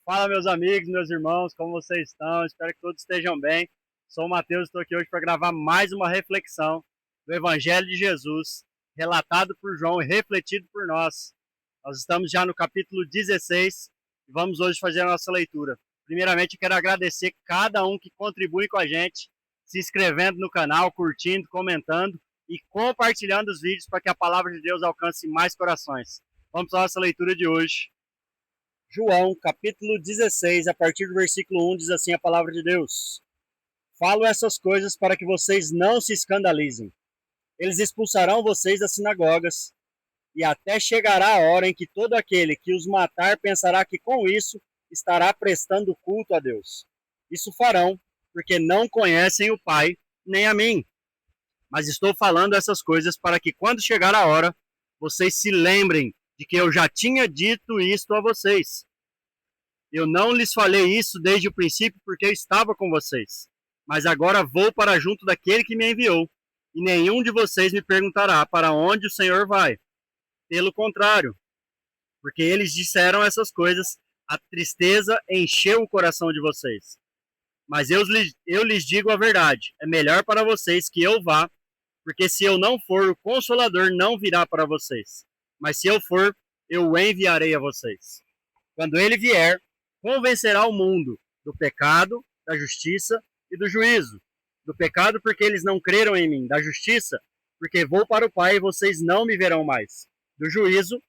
Fala, meus amigos, meus irmãos, como vocês estão? Espero que todos estejam bem. Sou o Matheus, estou aqui hoje para gravar mais uma reflexão do Evangelho de Jesus, relatado por João e refletido por nós. Nós estamos já no capítulo 16 e vamos hoje fazer a nossa leitura. Primeiramente, eu quero agradecer cada um que contribui com a gente, se inscrevendo no canal, curtindo, comentando e compartilhando os vídeos para que a palavra de Deus alcance mais corações. Vamos à nossa leitura de hoje. João, capítulo 16, a partir do versículo 1, diz assim a palavra de Deus: Falo essas coisas para que vocês não se escandalizem. Eles expulsarão vocês das sinagogas, e até chegará a hora em que todo aquele que os matar pensará que com isso estará prestando culto a Deus. Isso farão, porque não conhecem o Pai nem a mim. Mas estou falando essas coisas para que quando chegar a hora, vocês se lembrem de que eu já tinha dito isto a vocês. Eu não lhes falei isso desde o princípio porque eu estava com vocês. Mas agora vou para junto daquele que me enviou, e nenhum de vocês me perguntará para onde o Senhor vai. Pelo contrário, porque eles disseram essas coisas, a tristeza encheu o coração de vocês. Mas eu lhes digo a verdade, é melhor para vocês que eu vá, porque se eu não for, o Consolador não virá para vocês. Mas se eu for, eu o enviarei a vocês. Quando ele vier, convencerá o mundo do pecado, da justiça e do juízo. Do pecado, porque eles não creram em mim. Da justiça, porque vou para o Pai e vocês não me verão mais. Do juízo,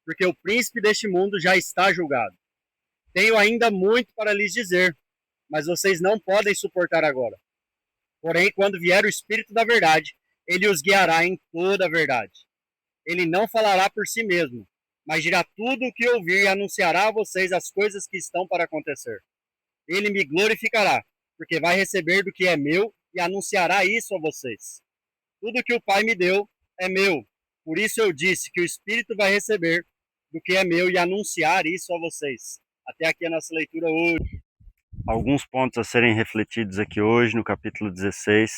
porque o príncipe deste mundo já está julgado. Tenho ainda muito para lhes dizer, mas vocês não podem suportar agora. Porém, quando vier o Espírito da verdade, ele os guiará em toda a verdade. Ele não falará por si mesmo, mas dirá tudo o que ouvir e anunciará a vocês as coisas que estão para acontecer. Ele me glorificará, porque vai receber do que é meu e anunciará isso a vocês. Tudo que o Pai me deu é meu. Por isso eu disse que o Espírito vai receber do que é meu e anunciar isso a vocês. Até aqui a nossa leitura hoje. Alguns pontos a serem refletidos aqui hoje no capítulo 16.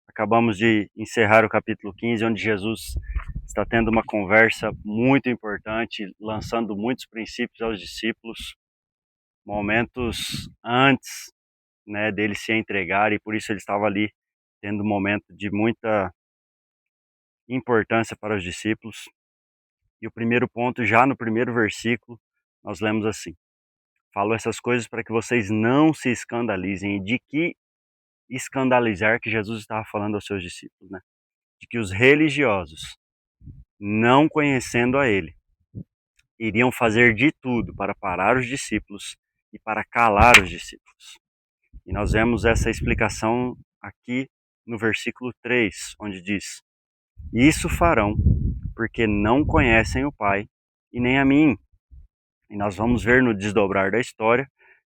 Acabamos de encerrar o capítulo 15, onde Jesus está tendo uma conversa muito importante, lançando muitos princípios aos discípulos, momentos antes, né, dele se entregar, e por isso ele estava ali tendo um momento de muita importância para os discípulos. E o primeiro ponto, já no primeiro versículo, nós lemos assim: Falo essas coisas para que vocês não se escandalizem. E de que escandalizar que Jesus estava falando aos seus discípulos, né? De que os religiosos, não conhecendo a ele, iriam fazer de tudo para parar os discípulos e para calar os discípulos. E nós vemos essa explicação aqui no versículo 3, onde diz: Isso farão porque não conhecem o Pai e nem a mim. E nós vamos ver no desdobrar da história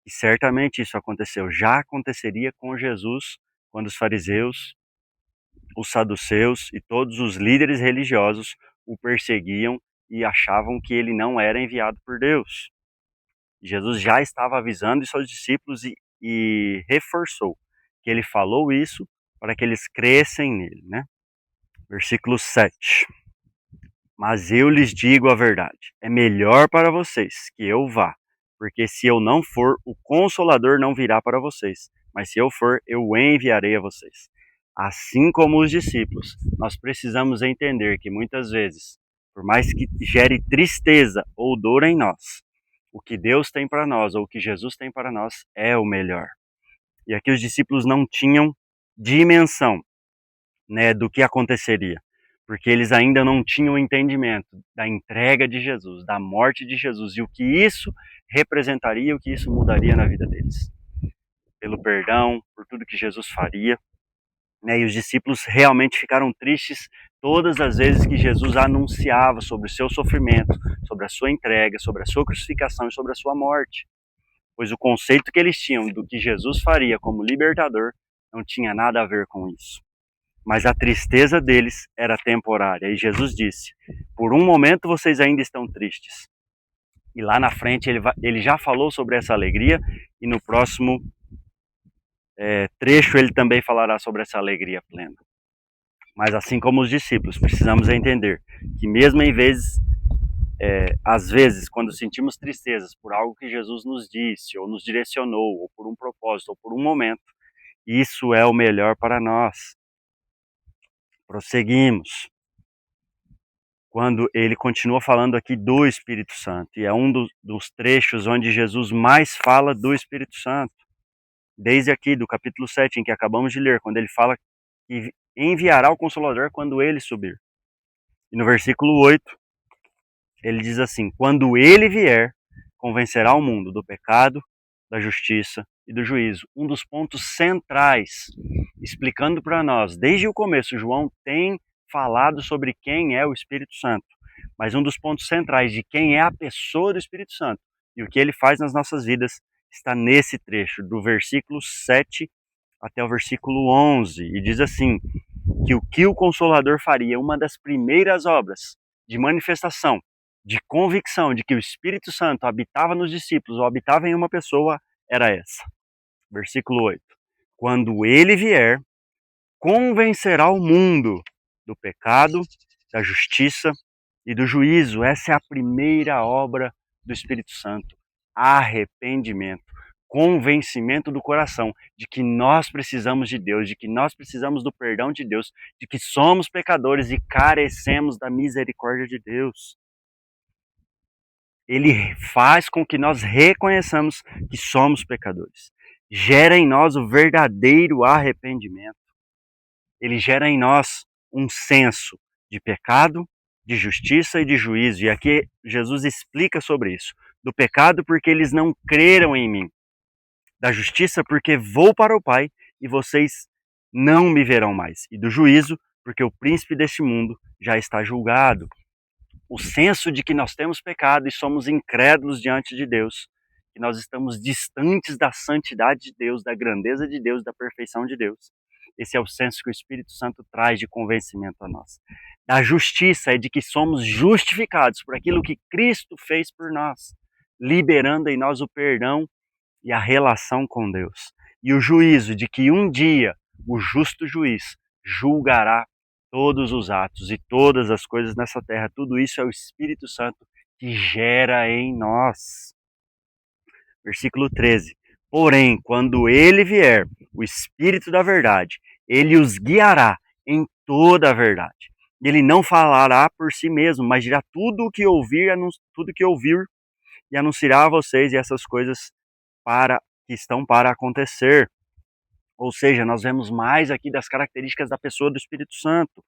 que certamente isso aconteceu. Já aconteceria com Jesus quando os fariseus, os saduceus e todos os líderes religiosos o perseguiam e achavam que ele não era enviado por Deus. Jesus já estava avisando isso aos discípulos e reforçou que ele falou isso para que eles crescem nele, né? Versículo 7. Mas eu lhes digo a verdade, é melhor para vocês que eu vá, porque se eu não for, o Consolador não virá para vocês, mas se eu for, eu o enviarei a vocês. Assim como os discípulos, nós precisamos entender que muitas vezes, por mais que gere tristeza ou dor em nós, o que Deus tem para nós, ou o que Jesus tem para nós, é o melhor. E aqui os discípulos não tinham dimensão, né, do que aconteceria, porque eles ainda não tinham entendimento da entrega de Jesus, da morte de Jesus, e o que isso representaria, o que isso mudaria na vida deles. Pelo perdão, por tudo que Jesus faria, né, e os discípulos realmente ficaram tristes todas as vezes que Jesus anunciava sobre o seu sofrimento, sobre a sua entrega, sobre a sua crucificação e sobre a sua morte. Pois o conceito que eles tinham do que Jesus faria como libertador não tinha nada a ver com isso. Mas a tristeza deles era temporária. E Jesus disse: por um momento vocês ainda estão tristes. E lá na frente ele já falou sobre essa alegria, e no próximo trecho ele também falará sobre essa alegria plena. Mas assim como os discípulos, precisamos entender que mesmo em vezes Às vezes, quando sentimos tristezas por algo que Jesus nos disse, ou nos direcionou, ou por um propósito, ou por um momento, isso é o melhor para nós. Prosseguimos. Quando ele continua falando aqui do Espírito Santo, e é um dos trechos onde Jesus mais fala do Espírito Santo. Desde aqui, do capítulo 7, em que acabamos de ler, quando ele fala que enviará o Consolador quando ele subir. E no versículo 8, ele diz assim: quando ele vier, convencerá o mundo do pecado, da justiça e do juízo. Um dos pontos centrais, explicando para nós, desde o começo, João tem falado sobre quem é o Espírito Santo, mas um dos pontos centrais de quem é a pessoa do Espírito Santo e o que ele faz nas nossas vidas está nesse trecho, do versículo 7 até o versículo 11, e diz assim, que o Consolador faria, uma das primeiras obras de manifestação, de convicção de que o Espírito Santo habitava nos discípulos ou habitava em uma pessoa, era essa. Versículo 8. Quando ele vier, convencerá o mundo do pecado, da justiça e do juízo. Essa é a primeira obra do Espírito Santo. Arrependimento, convencimento do coração de que nós precisamos de Deus, de que nós precisamos do perdão de Deus, de que somos pecadores e carecemos da misericórdia de Deus. Ele faz com que nós reconheçamos que somos pecadores. Gera em nós o verdadeiro arrependimento. Ele gera em nós um senso de pecado, de justiça e de juízo. E aqui Jesus explica sobre isso. Do pecado, porque eles não creram em mim. Da justiça, porque vou para o Pai e vocês não me verão mais. E do juízo, porque o príncipe deste mundo já está julgado. O senso de que nós temos pecado e somos incrédulos diante de Deus, que nós estamos distantes da santidade de Deus, da grandeza de Deus, da perfeição de Deus. Esse é o senso que o Espírito Santo traz de convencimento a nós. Da justiça é de que somos justificados por aquilo que Cristo fez por nós, liberando em nós o perdão e a relação com Deus. E o juízo de que um dia o justo juiz julgará todos os atos e todas as coisas nessa terra. Tudo isso é o Espírito Santo que gera em nós. Versículo 13. Porém, quando ele vier, o Espírito da verdade, ele os guiará em toda a verdade. Ele não falará por si mesmo, mas dirá tudo o que ouvir, e anunciará a vocês e essas coisas que estão para acontecer. Ou seja, nós vemos mais aqui das características da pessoa do Espírito Santo.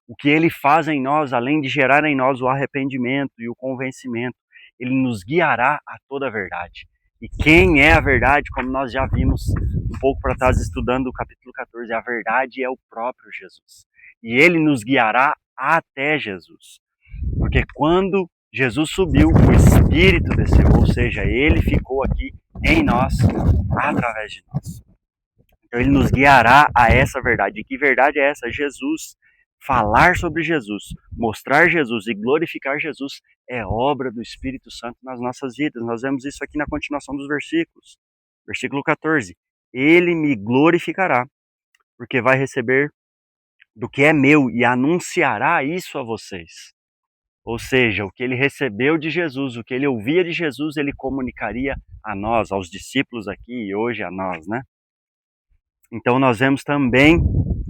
O que ele faz em nós, além de gerar em nós o arrependimento e o convencimento, ele nos guiará a toda a verdade. E quem é a verdade, como nós já vimos um pouco para trás estudando o capítulo 14, a verdade é o próprio Jesus. E ele nos guiará até Jesus. Porque quando Jesus subiu, o Espírito desceu, ou seja, ele ficou aqui em nós, através de nós. Então ele nos guiará a essa verdade. E que verdade é essa? Jesus. Falar sobre Jesus, mostrar Jesus e glorificar Jesus é obra do Espírito Santo nas nossas vidas. Nós vemos isso aqui na continuação dos versículos. Versículo 14. Ele me glorificará, porque vai receber do que é meu e anunciará isso a vocês. Ou seja, o que ele recebeu de Jesus, o que ele ouvia de Jesus, ele comunicaria a nós, aos discípulos aqui e hoje a nós, né? Então nós vemos também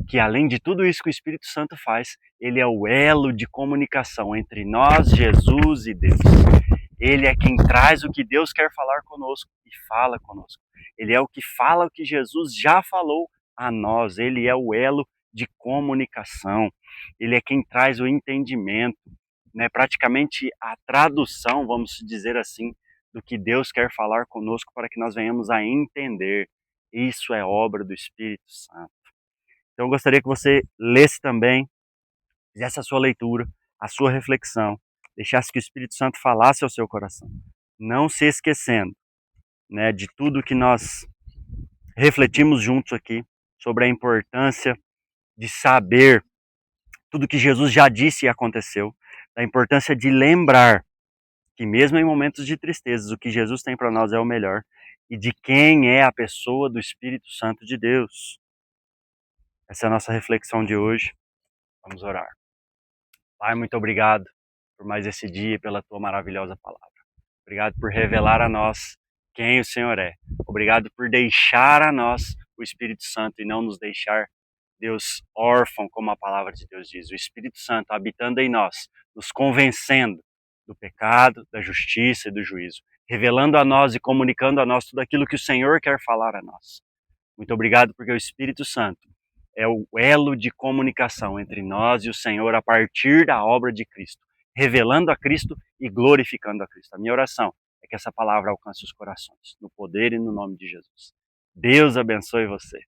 que além de tudo isso que o Espírito Santo faz, ele é o elo de comunicação entre nós, Jesus e Deus. Ele é quem traz o que Deus quer falar conosco e fala conosco. Ele é o que fala o que Jesus já falou a nós. Ele é o elo de comunicação. Ele é quem traz o entendimento, né? Praticamente a tradução, vamos dizer assim, do que Deus quer falar conosco para que nós venhamos a entender. Isso é obra do Espírito Santo. Então eu gostaria que você lesse também, fizesse a sua leitura, a sua reflexão, deixasse que o Espírito Santo falasse ao seu coração. Não se esquecendo, né, de tudo que nós refletimos juntos aqui sobre a importância de saber tudo que Jesus já disse e aconteceu, da importância de lembrar que mesmo em momentos de tristezas, o que Jesus tem para nós é o melhor, e de quem é a pessoa do Espírito Santo de Deus. Essa é a nossa reflexão de hoje. Vamos orar. Pai, muito obrigado por mais esse dia e pela tua maravilhosa palavra. Obrigado por revelar a nós quem o Senhor é. Obrigado por deixar a nós o Espírito Santo e não nos deixar, Deus, órfão, como a palavra de Deus diz. O Espírito Santo habitando em nós, nos convencendo do pecado, da justiça e do juízo, revelando a nós e comunicando a nós tudo aquilo que o Senhor quer falar a nós. Muito obrigado porque o Espírito Santo é o elo de comunicação entre nós e o Senhor a partir da obra de Cristo, revelando a Cristo e glorificando a Cristo. A minha oração é que essa palavra alcance os corações, no poder e no nome de Jesus. Deus abençoe você.